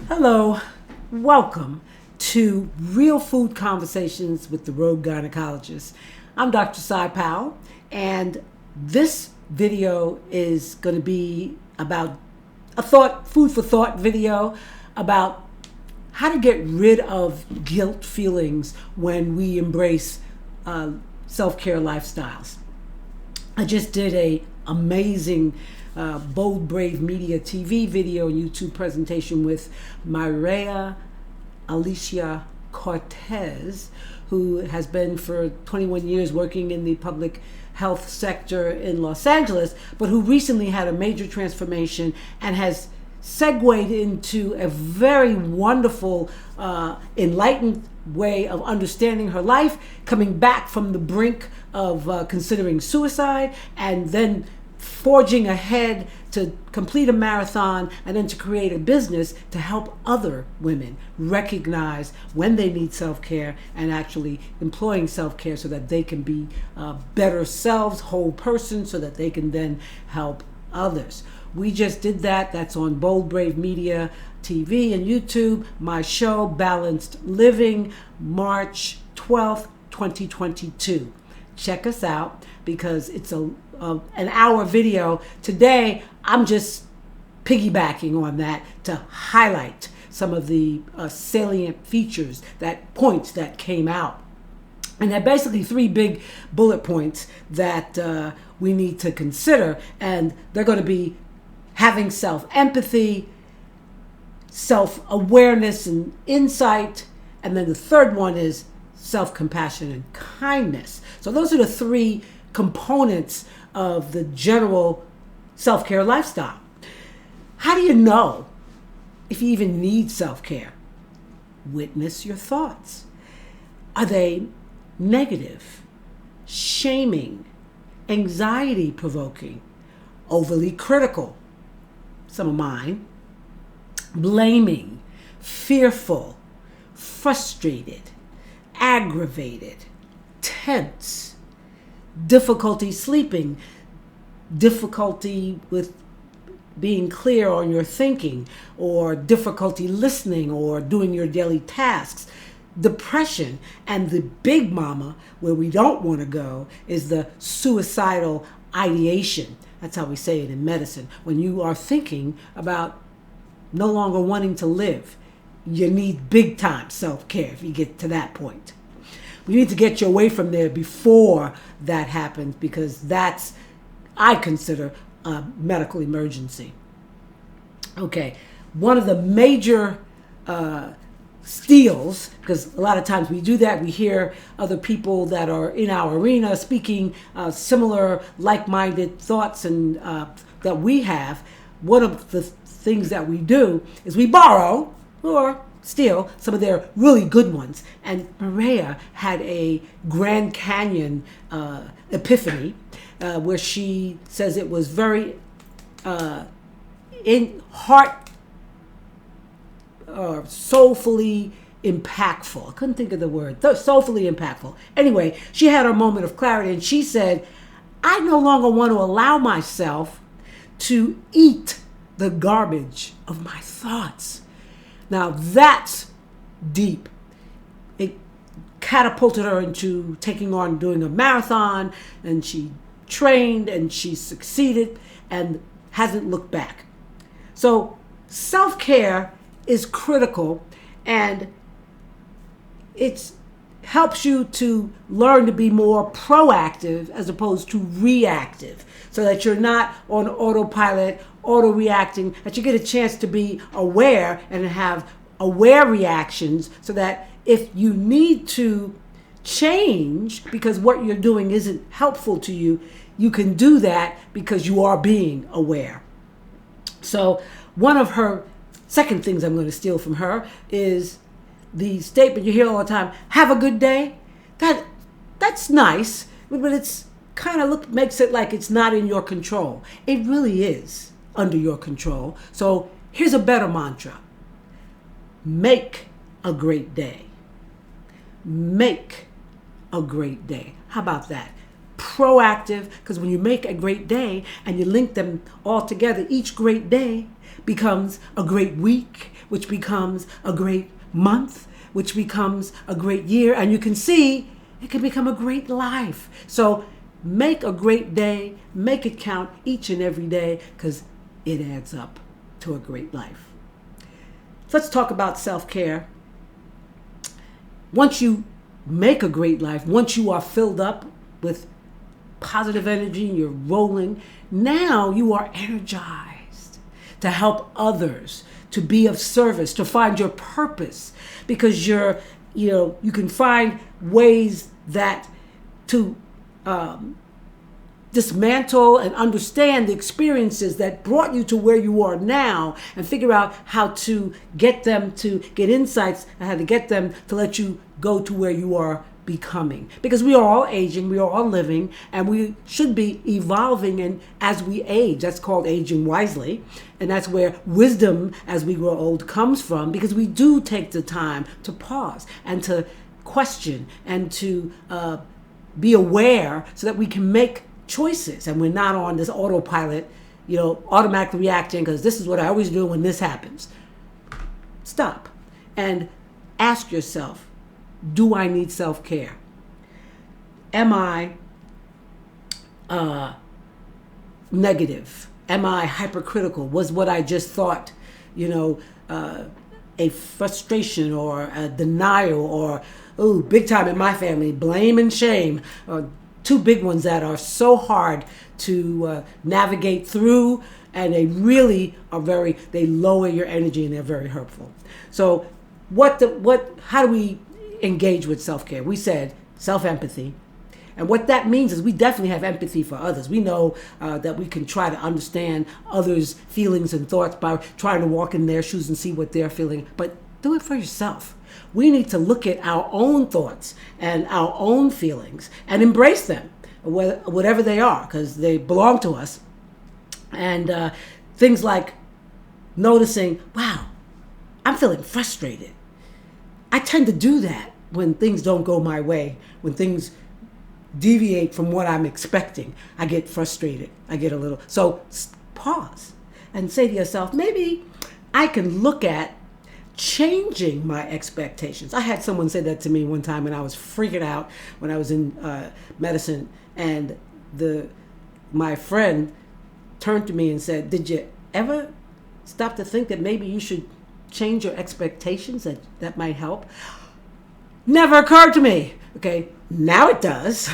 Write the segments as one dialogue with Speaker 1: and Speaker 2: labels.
Speaker 1: Hello, welcome to Real Food Conversations with the Rogue Gynecologist. I'm Dr. Cy Powell, and this video is going to be about a food for thought video about how to get rid of guilt feelings when we embrace self-care lifestyles. I just did a amazing Bold Brave Media TV video and YouTube presentation with Mireya Alicia Cortez, who has been for 21 years working in the public health sector in Los Angeles, but who recently had a major transformation and has segued into a very wonderful, enlightened way of understanding her life, coming back from the brink of considering suicide, and then forging ahead to complete a marathon and then to create a business to help other women recognize when they need self-care and actually employing self-care so that they can be better selves, whole persons, so that they can then help others. We just did that. That's on Bold Brave Media TV and YouTube. My show, Balanced Living, March 12th, 2022. Check us out because it's an hour video. Today, I'm just piggybacking on that to highlight some of the salient features, points that came out. And there are basically three big bullet points that we need to consider. And they're going to be having self-empathy, self-awareness and insight. And then the third one is self-compassion and kindness. So those are the three components of the general self-care lifestyle. How do you know if you even need self-care? Witness your thoughts. Are they negative, shaming, anxiety-provoking, overly critical? Some of mine. Blaming, fearful, frustrated, aggravated, tense, difficulty sleeping, difficulty with being clear on your thinking, or difficulty listening or doing your daily tasks, depression, and the big mama where we don't want to go is the suicidal ideation. That's how we say it in medicine. When you are thinking about no longer wanting to live, you need big time self-care if you get to that point. We need to get you away from there before that happens, because that's, I consider, a medical emergency. Okay, one of the major steals, because a lot of times we do that, we hear other people that are in our arena speaking similar like-minded thoughts and that we have. One of the things that we do is we borrow or steal some of their really good ones. And Mireya had a Grand Canyon epiphany where she says it was very soulfully impactful. I couldn't think of the word. Soulfully impactful. Anyway, she had her moment of clarity and she said, I no longer want to allow myself to eat the garbage of my thoughts. Now that's deep. It catapulted her into taking on doing a marathon, and she trained and she succeeded and hasn't looked back. So self-care is critical, and it helps you to learn to be more proactive as opposed to reactive, so that you're not on autopilot, auto-reacting, that you get a chance to be aware and have aware reactions, so that if you need to change because what you're doing isn't helpful to you, you can do that because you are being aware. So one of her second things I'm going to steal from her is the statement you hear all the time, have a good day. That's nice, but it's kind of makes it like it's not in your control. It really is under your control. So here's a better mantra. Make a great day. Make a great day. How about that? Proactive, because when you make a great day and you link them all together, each great day becomes a great week, which becomes a great month, which becomes a great year. And you can see it can become a great life. So make a great day, make it count each and every day, because it adds up to a great life. Let's talk about self-care. Once you make a great life, once you are filled up with positive energy, you're rolling, now you are energized to help others, to be of service, to find your purpose, because you can find ways that to dismantle and understand the experiences that brought you to where you are now, and figure out how to get them to get insights and how to get them to let you go to where you are becoming. Because we are all aging, we are all living, and we should be evolving. And as we age, that's called aging wisely. And that's where wisdom as we grow old comes from, because we do take the time to pause and to question and to be aware so that we can make choices, and we're not on this autopilot, automatically reacting because this is what I always do when this happens. Stop and ask yourself, do I need self-care? Am I negative? Am I hypercritical? Was what I just thought, a frustration or a denial, or, big time in my family, blame and shame, two big ones that are so hard to navigate through, and they really are they lower your energy, and they're very hurtful. So how do we engage with self-care? We said self-empathy. And what that means is we definitely have empathy for others. We know that we can try to understand others' feelings and thoughts by trying to walk in their shoes and see what they're feeling, but do it for yourself. We need to look at our own thoughts and our own feelings and embrace them, whatever they are, because they belong to us. And things like noticing, wow, I'm feeling frustrated. I tend to do that when things don't go my way, when things deviate from what I'm expecting. I get frustrated. I get a little. So pause and say to yourself, maybe I can look at changing my expectations. I had someone say that to me one time when I was freaking out when I was in medicine, and my friend turned to me and said, did you ever stop to think that maybe you should change your expectations, that might help? Never occurred to me. Okay, now it does.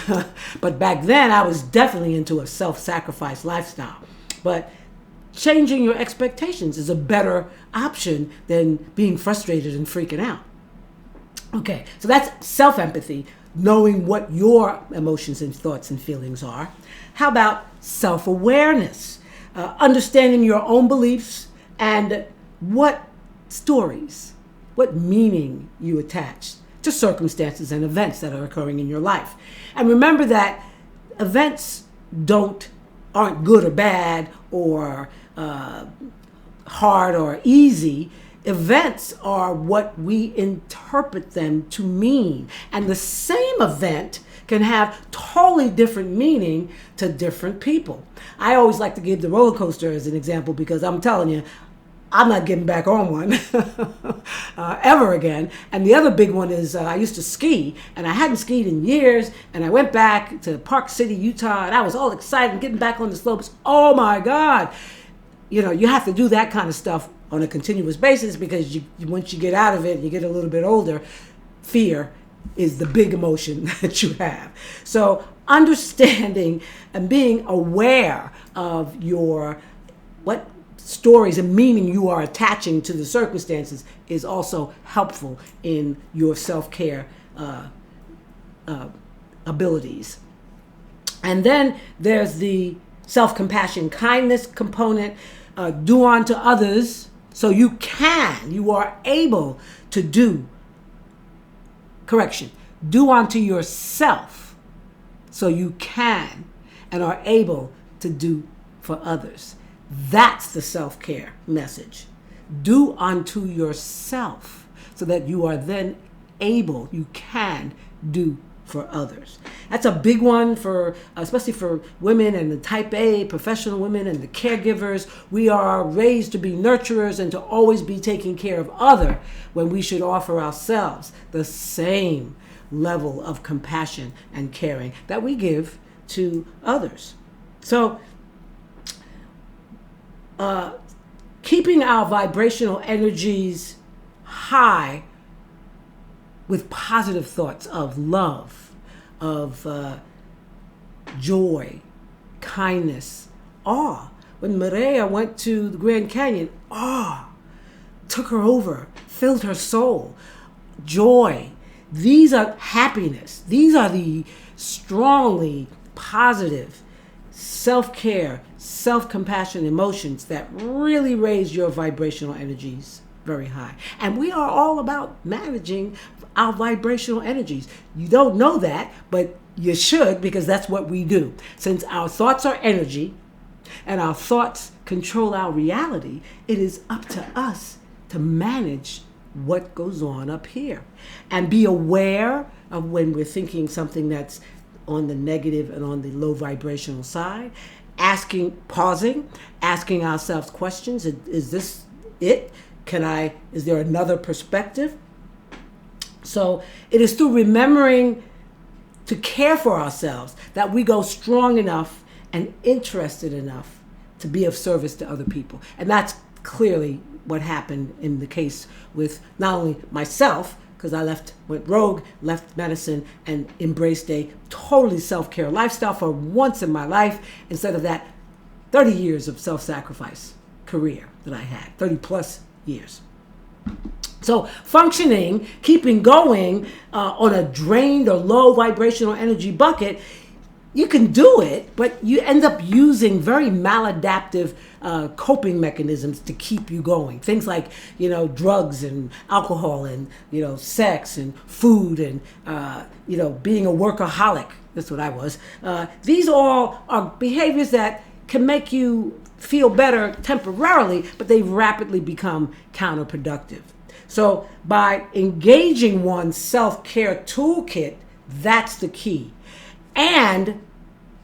Speaker 1: But back then I was definitely into a self-sacrifice lifestyle. But changing your expectations is a better option than being frustrated and freaking out. Okay, so that's self-empathy, knowing what your emotions and thoughts and feelings are. How about self-awareness? Understanding your own beliefs and what stories, what meaning you attach to circumstances and events that are occurring in your life. And remember that events aren't good or bad or hard or easy. Events are what we interpret them to mean. And the same event can have totally different meaning to different people. I always like to give the roller coaster as an example, because I'm telling you, I'm not getting back on one ever again. And the other big one is I used to ski, and I hadn't skied in years, and I went back to Park City, Utah, and I was all excited getting back on the slopes. Oh my God. You have to do that kind of stuff on a continuous basis, because once you get out of it, you get a little bit older, fear is the big emotion that you have. So understanding and being aware of what stories and meaning you are attaching to the circumstances is also helpful in your self-care abilities. And then there's the self-compassion, kindness component. Do unto others so you are able to do. Do unto yourself so you can and are able to do for others. That's the self-care message. Do unto yourself so that you are then you can do for others. That's a big one for, especially for women and the type A, professional women and the caregivers. We are raised to be nurturers and to always be taking care of other when we should offer ourselves the same level of compassion and caring that we give to others. So, keeping our vibrational energies high with positive thoughts of love, of joy, kindness, awe. When Mireya went to the Grand Canyon, awe took her over, filled her soul. Joy. These are happiness. These are the strongly positive self-care, self-compassion emotions that really raise your vibrational energies very high. And we are all about managing our vibrational energies. You don't know that, but you should, because that's what we do. Since our thoughts are energy and our thoughts control our reality, it is up to us to manage what goes on up here and be aware of when we're thinking something that's on the negative and on the low vibrational side, pausing, asking ourselves questions. Is this it? Is there another perspective? So it is through remembering to care for ourselves that we go strong enough and interested enough to be of service to other people. And that's clearly what happened in the case with not only myself, because I went rogue, left medicine, and embraced a totally self-care lifestyle for once in my life, instead of that 30 years of self-sacrifice career that I had, 30 plus years. So functioning, keeping going on a drained or low vibrational energy bucket, you can do it, but you end up using very maladaptive coping mechanisms to keep you going. Things like, drugs and alcohol and, sex and food and, being a workaholic. That's what I was. These all are behaviors that can make you feel better temporarily, but they rapidly become counterproductive. So by engaging one's self-care toolkit, that's the key. And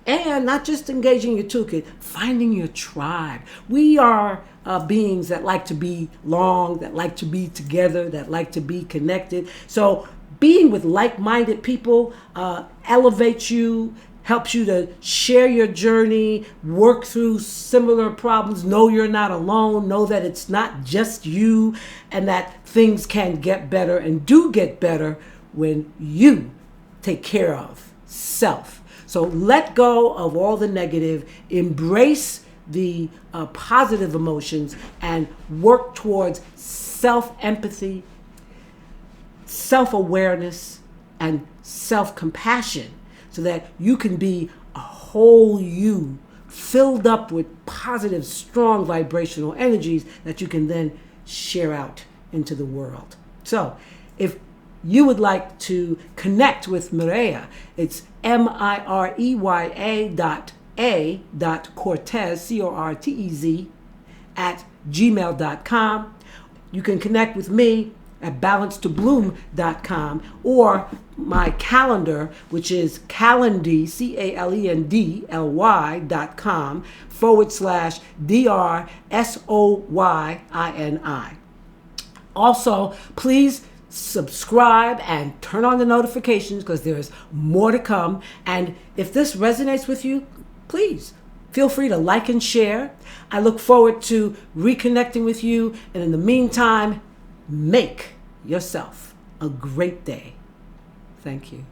Speaker 1: not just engaging your toolkit, finding your tribe. We are beings that like to belong, that like to be together, that like to be connected. So being with like-minded people elevates you, helps you to share your journey, work through similar problems, know you're not alone, know that it's not just you, and that things can get better and do get better when you take care of self. So let go of all the negative, embrace the positive emotions, and work towards self-empathy, self-awareness, and self-compassion, so that you can be a whole you, filled up with positive, strong vibrational energies that you can then share out into the world. So if you would like to connect with Mireya, it's Mireya.a.cortez, Cortez, @gmail.com. You can connect with me at balancetobloom.com, or my calendar, which is Calendly, calendly.com/DRSOYINI. Also, please subscribe and turn on the notifications, because there's more to come. And if this resonates with you, please feel free to like and share. I look forward to reconnecting with you. And in the meantime, make yourself a great day. Thank you.